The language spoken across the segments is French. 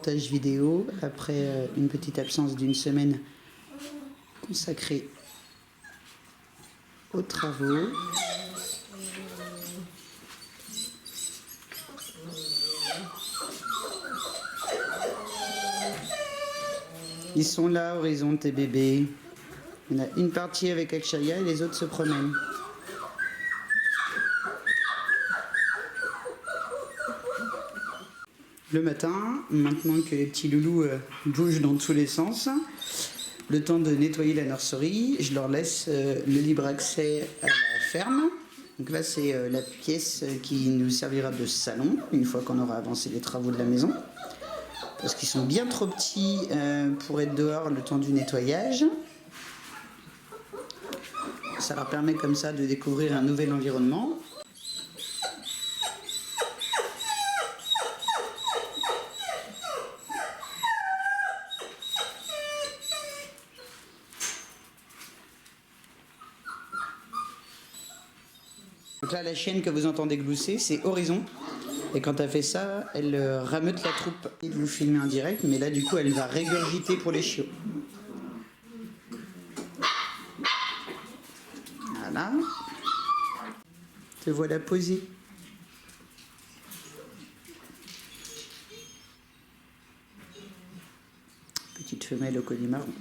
reportage vidéo après une petite absence d'une semaine consacrée aux travaux. Ils sont là, Horizon, tes bébés. On a une partie avec Akshaya et les autres se promènent. Le matin, maintenant que les petits loulous bougent dans tous les sens, le temps de nettoyer la nurserie, je leur laisse le libre accès à la ferme. Donc là, c'est la pièce qui nous servira de salon, une fois qu'on aura avancé les travaux de la maison. Parce qu'ils sont bien trop petits pour être dehors le temps du nettoyage. Ça leur permet comme ça de découvrir un nouvel environnement. Donc là, la chienne que vous entendez glousser, c'est Horizon. Et quand elle fait ça, elle rameute la troupe. Il vous filmer en direct, mais là, du coup, elle va régurgiter pour les chiots. Voilà. Te voilà posée. Petite femelle au collier marron.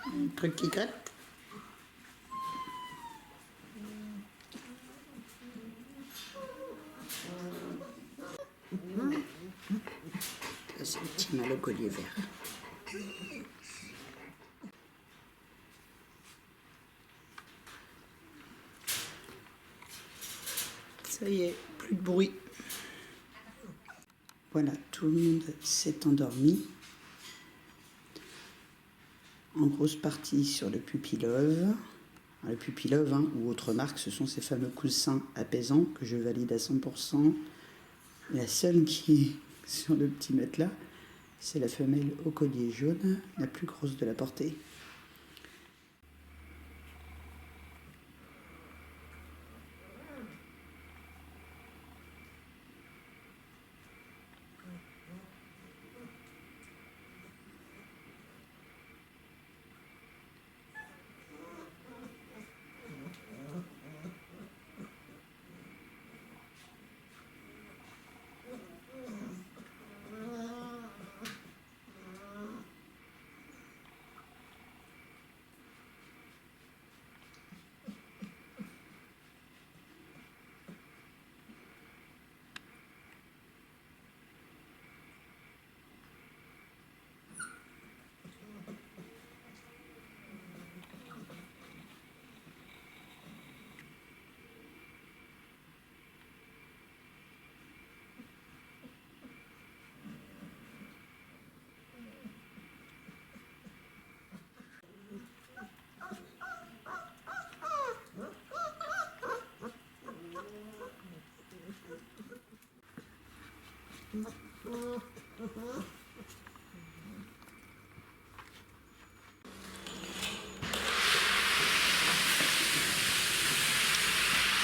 Un truc qui gratte. Ça, c'est un petit mâle au collier vert. Ça y est, plus de bruit. Voilà, tout le monde s'est endormi. En grosse partie sur le Pupilove. Le Pupilove, ou autre marque, ce sont ces fameux coussins apaisants que je valide à 100%. La seule qui est sur le petit matelas, c'est la femelle au collier jaune, la plus grosse de la portée.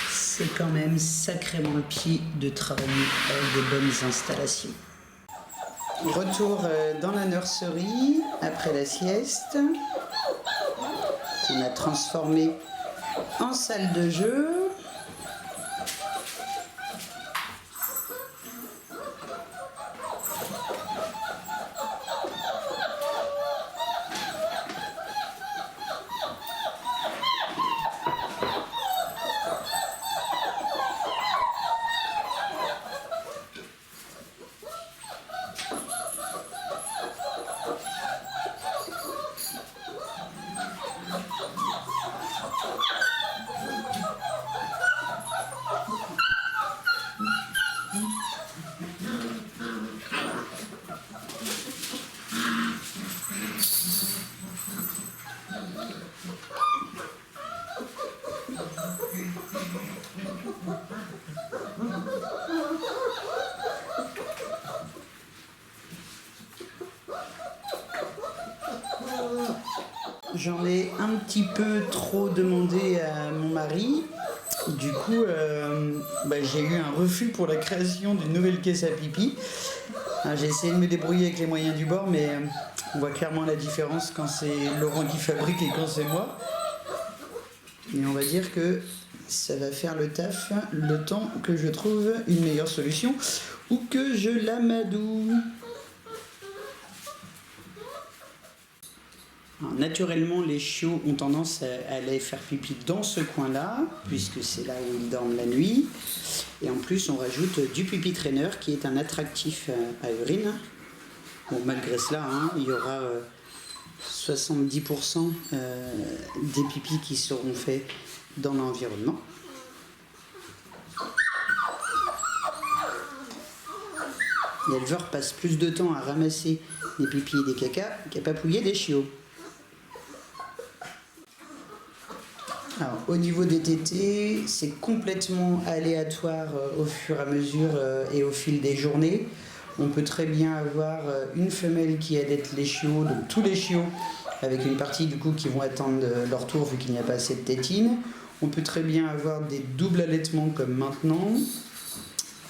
C'est quand même sacrément le pied de travailler avec des bonnes installations. Retour dans la nurserie après la sieste, qu'on a transformée en salle de jeu. j'en ai un petit peu trop demandé à mon mari. Du coup, j'ai eu un refus pour la création d'une nouvelle caisse à pipi. J'ai essayé de me débrouiller avec les moyens du bord, mais on voit clairement la différence quand c'est Laurent qui fabrique et quand c'est moi. Et on va dire que ça va faire le taf le temps que je trouve une meilleure solution ou que je l'amadoue. Alors, naturellement, les chiots ont tendance à aller faire pipi dans ce coin-là, puisque c'est là où ils dorment la nuit. Et en plus, on rajoute du pipi trainer, qui est un attractif à urine. Bon, malgré cela, il y aura 70% des pipis qui seront faits dans l'environnement. L'éleveur passe plus de temps à ramasser des pipis et des cacas qu'à papouiller des chiots. Alors, au niveau des tétés, c'est complètement aléatoire au fur et à mesure et au fil des journées. On peut très bien avoir une femelle qui allaite les chiots, donc tous les chiots, avec une partie du coup qui vont attendre leur tour vu qu'il n'y a pas assez de tétines. On peut très bien avoir des doubles allaitements comme maintenant.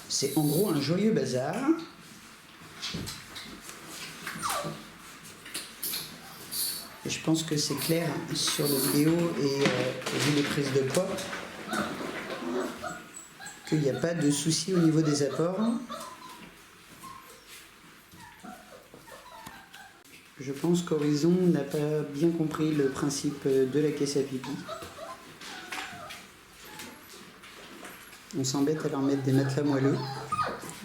C'est en gros un joyeux bazar. Et je pense que c'est clair sur la vidéo et vu les prises de poids qu'il n'y a pas de souci au niveau des apports. Je pense qu'Horizon n'a pas bien compris le principe de la caisse à pipi. On s'embête à leur mettre des matelas moelleux,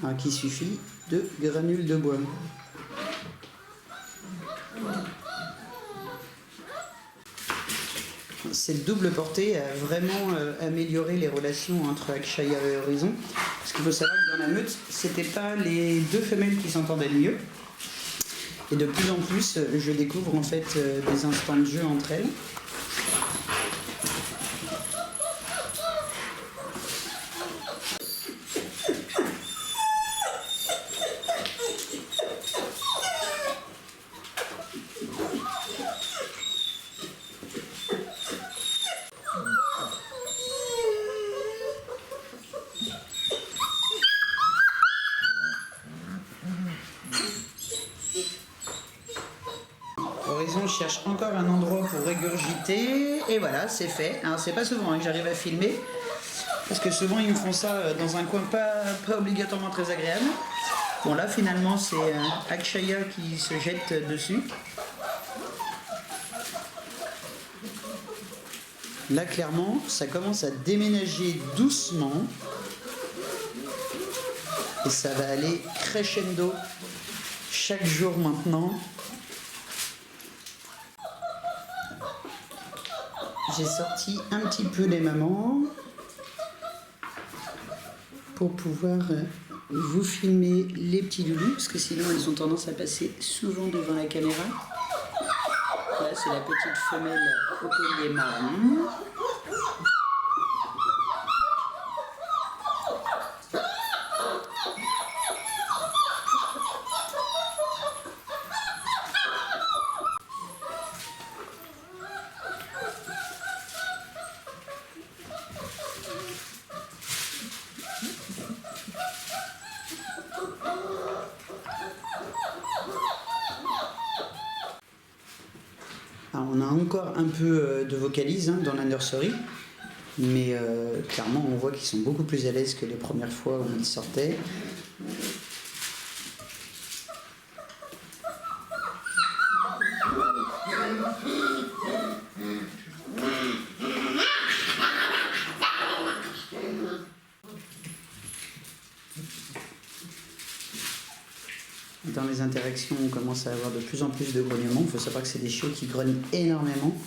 alors qu'il suffit de granules de bois. Cette double portée a vraiment amélioré les relations entre Akshaya et Horizon. Parce qu'il faut savoir que dans la meute, c'était pas les deux femelles qui s'entendaient le mieux. Et de plus en plus, je découvre en fait des instants de jeu entre elles. Horizon cherche encore un endroit pour régurgiter et voilà, c'est fait. Alors c'est pas souvent que j'arrive à filmer parce que souvent ils me font ça dans un coin pas obligatoirement très agréable. Bon là finalement c'est Akshaya qui se jette dessus. Là clairement ça commence à déménager doucement et ça va aller crescendo chaque jour maintenant. J'ai sorti un petit peu les mamans pour pouvoir vous filmer les petits loulous parce que sinon elles ont tendance à passer souvent devant la caméra. Là c'est la petite femelle au collier marron. Alors, on a encore un peu de vocalise dans la nursery, mais clairement on voit qu'ils sont beaucoup plus à l'aise que les premières fois où ils sortaient. Dans les interactions, on commence à avoir de plus en plus de grognements. Il faut savoir que c'est des chiots qui grognent énormément.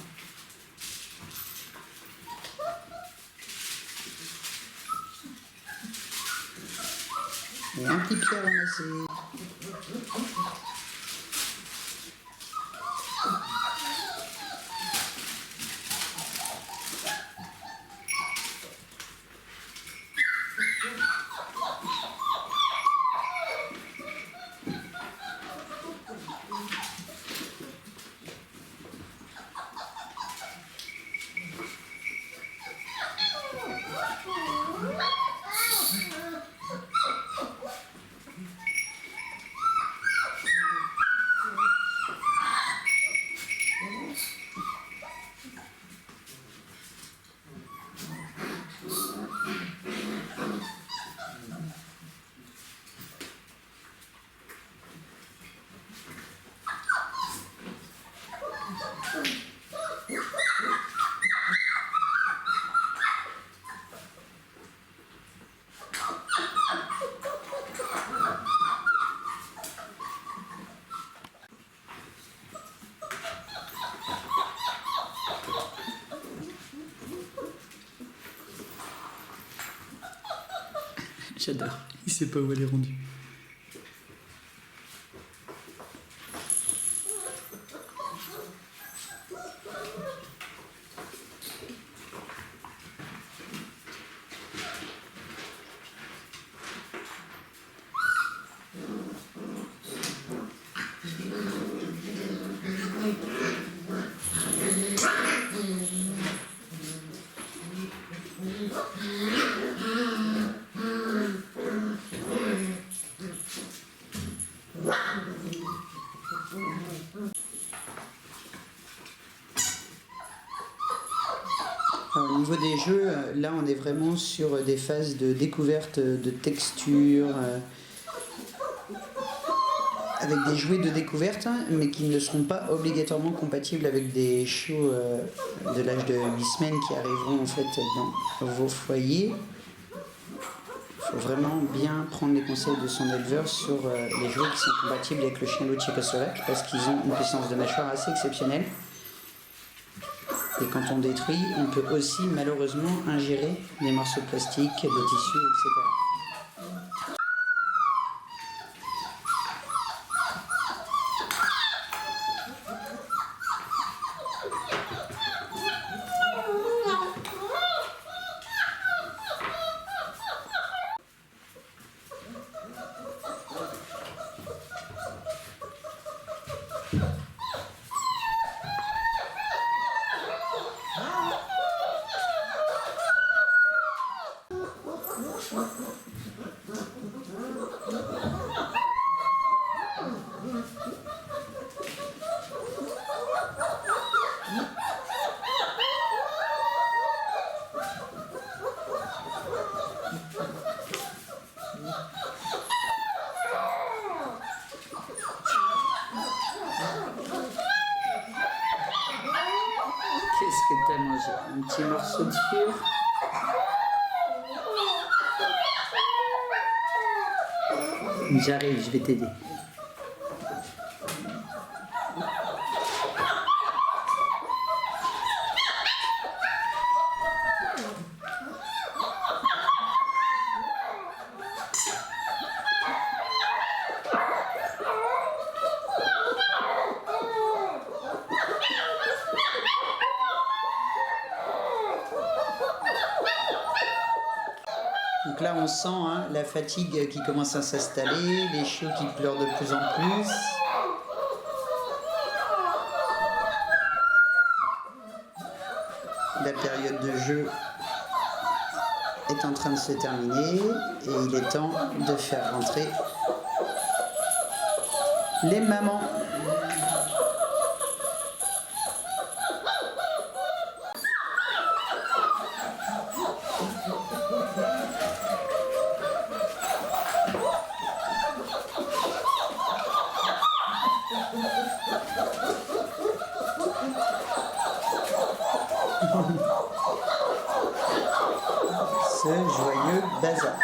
Et un petit pied à ramasser. J'adore. Il sait pas où elle est rendue. Alors, au niveau des jeux, là on est vraiment sur des phases de découverte de textures, avec des jouets de découverte, mais qui ne seront pas obligatoirement compatibles avec des chiots de l'âge de 8 semaines qui arriveront en fait dans vos foyers. Il faut vraiment bien prendre les conseils de son éleveur sur les jouets qui sont compatibles avec le chien loup tchécoslovaque, parce qu'ils ont une puissance de mâchoire assez exceptionnelle. Et quand on détruit, on peut aussi malheureusement ingérer des morceaux de plastique, de tissu, etc. Qu'est-ce que t'as mangé? Un petit morceau de cuir? J'arrive, je vais t'aider. Donc là, on sent la fatigue qui commence à s'installer, les chiots qui pleurent de plus en plus. La période de jeu est en train de se terminer et il est temps de faire rentrer les mamans. Ce joyeux bazar.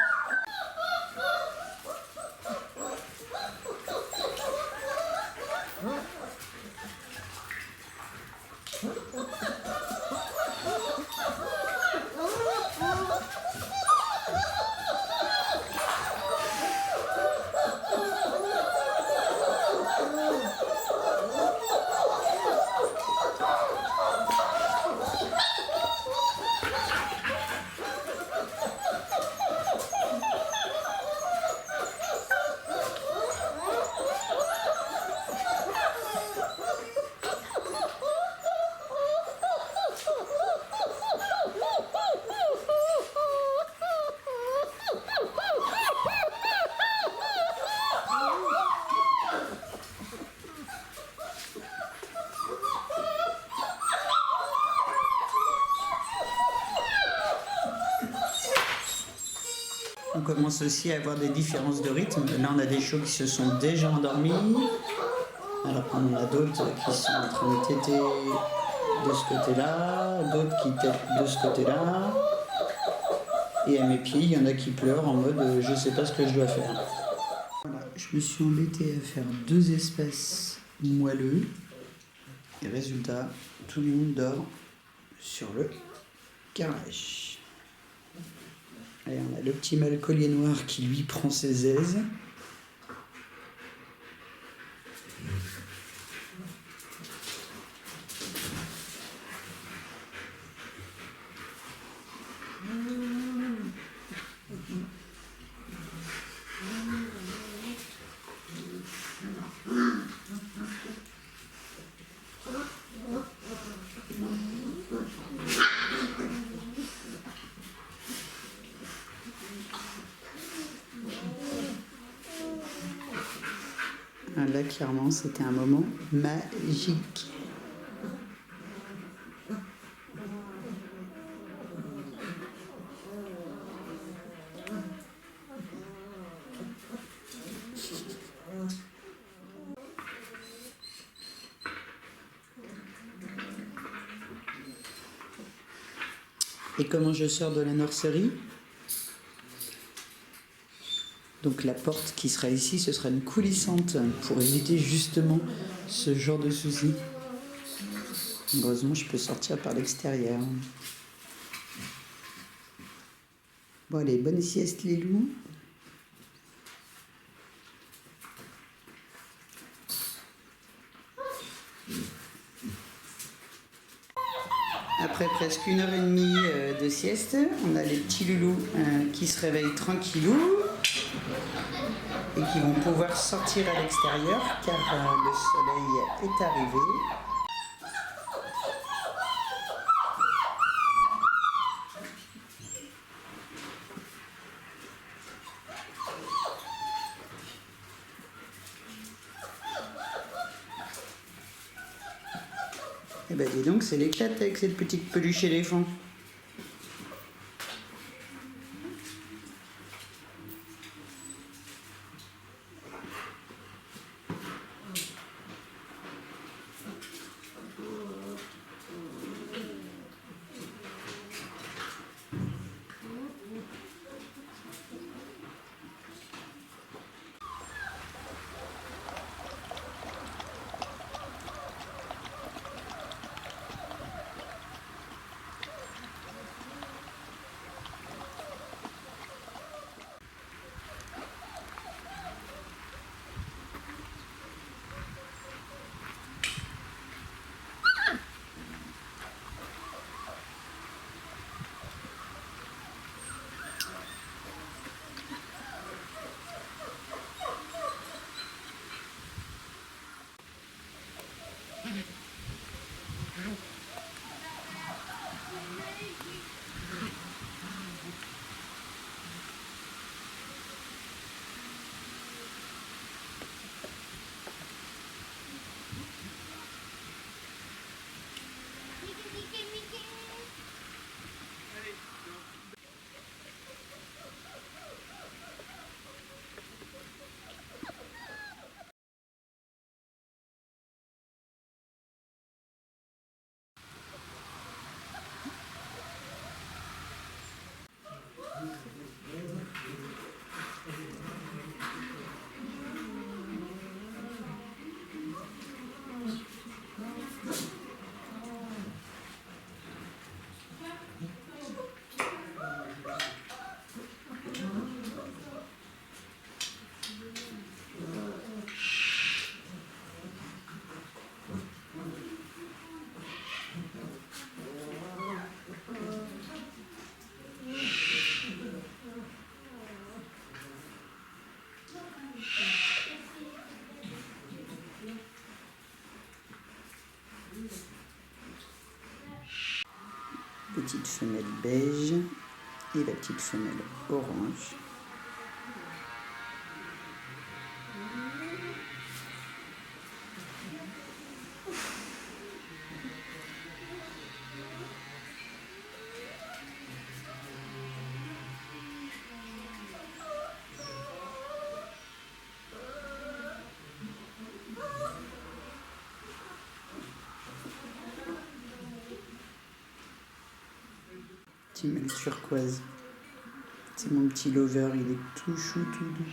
On commence aussi à avoir des différences de rythme. Là, on a des chiots qui se sont déjà endormis, alors qu'on en a d'autres qui sont en train de téter de ce côté-là, d'autres qui têtent de ce côté-là. Et à mes pieds, il y en a qui pleurent en mode je sais pas ce que je dois faire. Voilà, je me suis embêté à faire 2 espaces moelleux. Et résultat, tout le monde dort sur le carrelage. Et on a le petit mâle collier noir qui lui prend ses aises. Là, clairement, c'était un moment magique. Et comment je sors de la nurserie? Donc la porte qui sera ici, ce sera une coulissante pour éviter justement ce genre de soucis. Heureusement, je peux sortir par l'extérieur. Bon, allez, bonne sieste les loups. Après presque 1h30 de sieste, on a les petits loulous qui se réveillent tranquillou et qui vont pouvoir sortir à l'extérieur car le soleil est arrivé. Et ben dis donc, c'est l'éclate avec cette petite peluche éléphant. Petite femelle beige et la petite femelle orange. Petit mâle turquoise. C'est mon petit lover, il est tout chou, tout doux.